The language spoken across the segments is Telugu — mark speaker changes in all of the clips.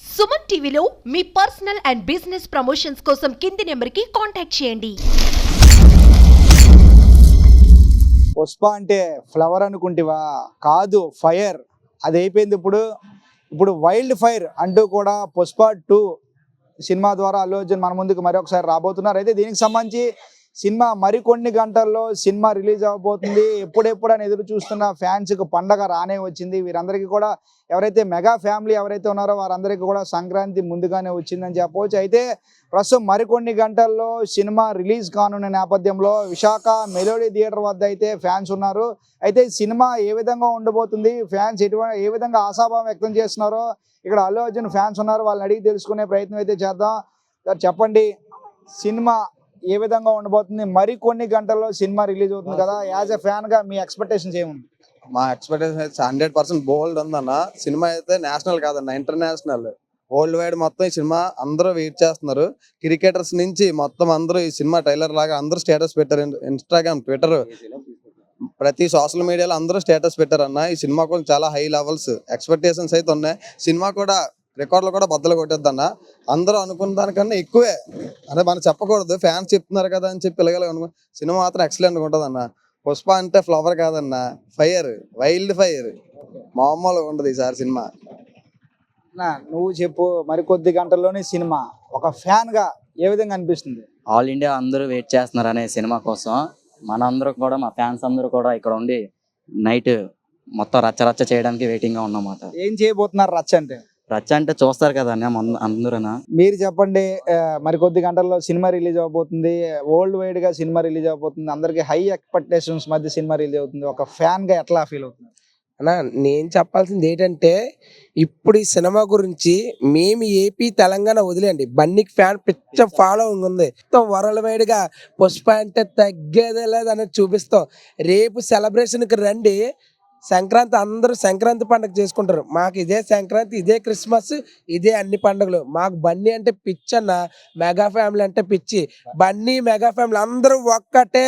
Speaker 1: సుమన్ టీవీలో మీ పర్సనల్ అండ్ బిజినెస్ ప్రమోషన్స్ కోసం కింది నెంబర్కి కాంటాక్ట్ చేయండి.
Speaker 2: పుష్ప అంటే ఫ్లవర్ అనుకుంటివా? కాదు, ఫైర్. అది అయిపోయింది. ఇప్పుడు వైల్డ్ ఫైర్ అంటూ కూడా పుష్ప 2 సినిమా ద్వారా అల్లు అర్జున్ మన ముందుకు మరొకసారి రాబోతున్నారు. అయితే దీనికి సంబంధించి సినిమా మరికొన్ని గంటల్లో సినిమా రిలీజ్ అవబోతుంది. ఎప్పుడెప్పుడని ఎదురు చూస్తున్న ఫ్యాన్స్కి పండగ రానే వచ్చింది. వీరందరికీ కూడా ఎవరైతే మెగా ఫ్యామిలీ ఎవరైతే ఉన్నారో వారందరికీ కూడా సంక్రాంతి ముందుగానే వచ్చిందని చెప్పవచ్చు. అయితే ప్రస్తుతం మరికొన్ని గంటల్లో సినిమా రిలీజ్ కానున్న నేపథ్యంలో విశాఖ మెలోడీ థియేటర్ వద్ద అయితే ఫ్యాన్స్ ఉన్నారు. అయితే సినిమా ఏ విధంగా ఉండబోతుంది, ఫ్యాన్స్ ఏ విధంగా ఆశాభావం వ్యక్తం చేస్తున్నారో ఇక్కడ అల్లు అర్జున్ ఫ్యాన్స్ ఉన్నారు, వాళ్ళని అడిగి తెలుసుకునే ప్రయత్నం అయితే చేద్దాం. సార్ చెప్పండి, సినిమా ఏ విధంగా ఉండబోతుంది? మరికొన్ని గంటల్లో సినిమా రిలీజ్ అవుతుంది కదా, యాజ్ ఎ ఫ్యాన్ గా మీ ఎక్స్పెక్టేషన్స్ ఏముంది?
Speaker 3: మా ఎక్స్పెక్టేషన్ అయితే 100% బోల్డ్ ఉందన్న. సినిమా అయితే నేషనల్ కాదన్న, ఇంటర్నేషనల్, వరల్డ్ వైడ్ మొత్తం ఈ సినిమా అందరూ వెయిట్ చేస్తున్నారు. క్రికెటర్స్ నుంచి మొత్తం అందరూ ఈ సినిమా ట్రైలర్ లాగా అందరూ స్టేటస్ పెట్టారు. ఇన్స్టాగ్రామ్, ట్విట్టర్, ప్రతి సోషల్ మీడియాలో అందరూ స్టేటస్ పెట్టారు అన్న. ఈ సినిమా కూడా చాలా హై లెవెల్స్ ఎక్స్పెక్టేషన్స్ అయితే ఉన్నాయి. సినిమా కూడా రికార్డులు కూడా బద్దలు కొట్టేద్దన్న. అందరూ అనుకున్న దానికన్నా ఎక్కువే అంటే మనం చెప్పకూడదు, ఫ్యాన్స్ చెప్తున్నారు కదా అని చెప్పి పిల్లగా సినిమా మాత్రం ఎక్సలెంట్ ఉంటుంది అన్న. పుష్ప అంటే ఫ్లవర్ కాదన్న, ఫైర్, వైల్డ్ ఫైర్, మామూలుగా ఉండదు ఈసారి సినిమా.
Speaker 2: నువ్వు చెప్పు, మరికొద్ది గంటల్లోనే సినిమా ఒక ఫ్యాన్ గా ఏ విధంగా అనిపిస్తుంది?
Speaker 4: ఆల్ ఇండియా అందరూ వెయిట్ చేస్తున్నారు అనే సినిమా కోసం. మనందరూ కూడా, మా ఫ్యాన్స్ అందరూ కూడా ఇక్కడ ఉండి నైట్ మొత్తం రచ్చ చేయడానికి వెయిటింగ్ గా ఉన్నమాట.
Speaker 2: ఏం చేయబోతున్నారు రచ్చ అంటే?
Speaker 4: రచ్చ అంటే చూస్తారు కదా అందరూ.
Speaker 2: మీరు చెప్పండి, మరికొద్ది గంటల్లో సినిమా రిలీజ్ అవబోతుంది, వరల్డ్ వైడ్ గా సినిమా రిలీజ్ అవబోతుంది, అందరికి హై ఎక్స్పెక్టేషన్స్ మధ్య సినిమా రిలీజ్ అవుతుంది. ఒక ఫ్యాన్ గా ఎట్లా ఫీల్ అవుతుంది
Speaker 5: అన్నా? నేను చెప్పాల్సింది ఏంటంటే, ఇప్పుడు ఈ సినిమా గురించి మేము ఏపీ తెలంగాణ వదిలేండి, బన్నీకి ఫ్యాన్ పిచ్చ ఫాలోయింగ్ ఉంది. వరల్డ్ వైడ్ గా పుష్ప అంటే తగ్గేదే లేదని చూపిస్తాం. రేపు సెలబ్రేషన్కి రండి, సంక్రాంతి అందరూ సంక్రాంతి పండుగ చేసుకుంటారు. మాకు ఇదే సంక్రాంతి, ఇదే క్రిస్మస్, ఇదే అన్ని పండుగలు. మాకు బన్నీ అంటే పిచ్చి అన్న, మెగా ఫ్యామిలీ అంటే పిచ్చి. బన్నీ మెగా ఫ్యామిలీ అందరూ ఒక్కటే,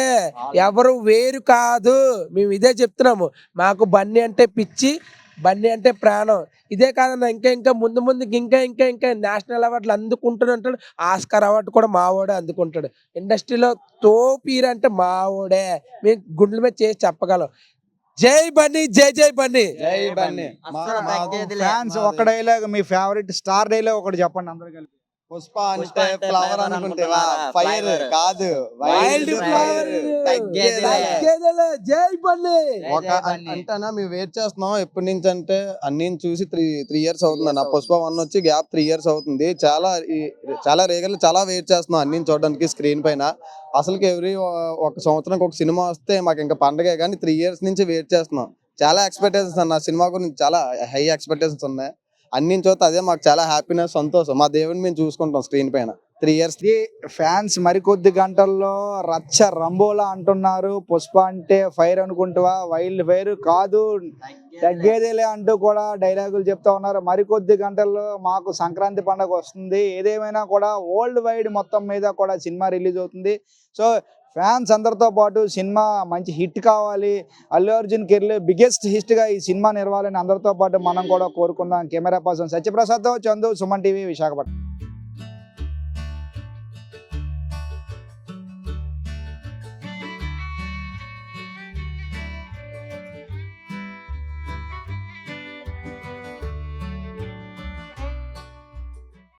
Speaker 5: ఎవరు వేరు కాదు. మేము ఇదే చెప్తున్నాము, మాకు బన్నీ అంటే పిచ్చి, బన్నీ అంటే ప్రాణం. ఇదే కాదన్న, ఇంకా ముందుకి ఇంకా నేషనల్ అవార్డులు అందుకుంటూనే ఆస్కార్ అవార్డు కూడా మావోడే అందుకుంటాడు. ఇండస్ట్రీలో తోపీర్ అంటే మావోడే. మేము గుండెల మీద చేసి చెప్పగలం. జై బన్నీ, జై బన్నీ,
Speaker 3: జై బన్నీ.
Speaker 2: ఫ్యాన్స్ ఒక డైలాగ్, మీ ఫేవరెట్ స్టార్ డైలాగ్ ఒకటి చెప్పండి అందరూ కలిపి.
Speaker 3: పుష్ప అంటే ఫ్లవర్ అనుకుంటేవా? ఫైర్ కాదు,
Speaker 5: వైల్డ్ ఫ్లవర్, జై బన్నీ.
Speaker 3: అంటేనా మేము వెయిట్ చేస్తున్నాం ఎప్పటి నుంచి అంటే, అన్ని చూసి త్రీ ఇయర్స్ అవుతుంది అన్న. పుష్ప 1 వచ్చి గ్యాప్ 3 years అవుతుంది. చాలా రేగలు చాలా వెయిట్ చేస్తున్నాం అన్ని చూడడానికి స్క్రీన్ పైన. అసలుకి ఒక సంవత్సరానికి ఒక సినిమా వస్తే మాకు ఇంకా పండగే, కానీ 3 years నుంచి వెయిట్ చేస్తున్నాం. చాలా ఎక్స్పెక్టేషన్స్ అన్న, సినిమా గురించి చాలా హై ఎక్స్పెక్టేషన్స్ ఉన్నాయి. అన్ని చూస్తే అదే మాకు చాలా హ్యాపీనెస్, సంతోషం. మా దేవుని మేము చూసుకుంటాం స్క్రీన్ పైన 3 years.
Speaker 2: ఫ్యాన్స్ మరికొద్ది గంటల్లో రచ్చ రంబోలా అంటున్నారు. పుష్ప అంటే ఫైర్ అనుకుంటావా? వైల్డ్ ఫైర్ కాదు, తగ్గేదేలే అంటూ కూడా డైలాగులు చెప్తా ఉన్నారు. మరికొద్ది గంటల్లో మాకు సంక్రాంతి పండుగ వస్తుంది. ఏదేమైనా కూడా వరల్డ్ వైడ్ మొత్తం మీద కూడా సినిమా రిలీజ్ అవుతుంది. సో ఫ్యాన్స్ అందరితో పాటు సినిమా మంచి హిట్ కావాలి, అల్లు అర్జున్ కెరీర్ బిగ్గెస్ట్ హిట్గా ఈ సినిమా నిర్వాలని అందరితో పాటు మనం కూడా కోరుకుందాం. కెమెరా పర్సన్ సత్యప్రసాద్తో చందు, సుమన్ టీవీ, విశాఖపట్నం.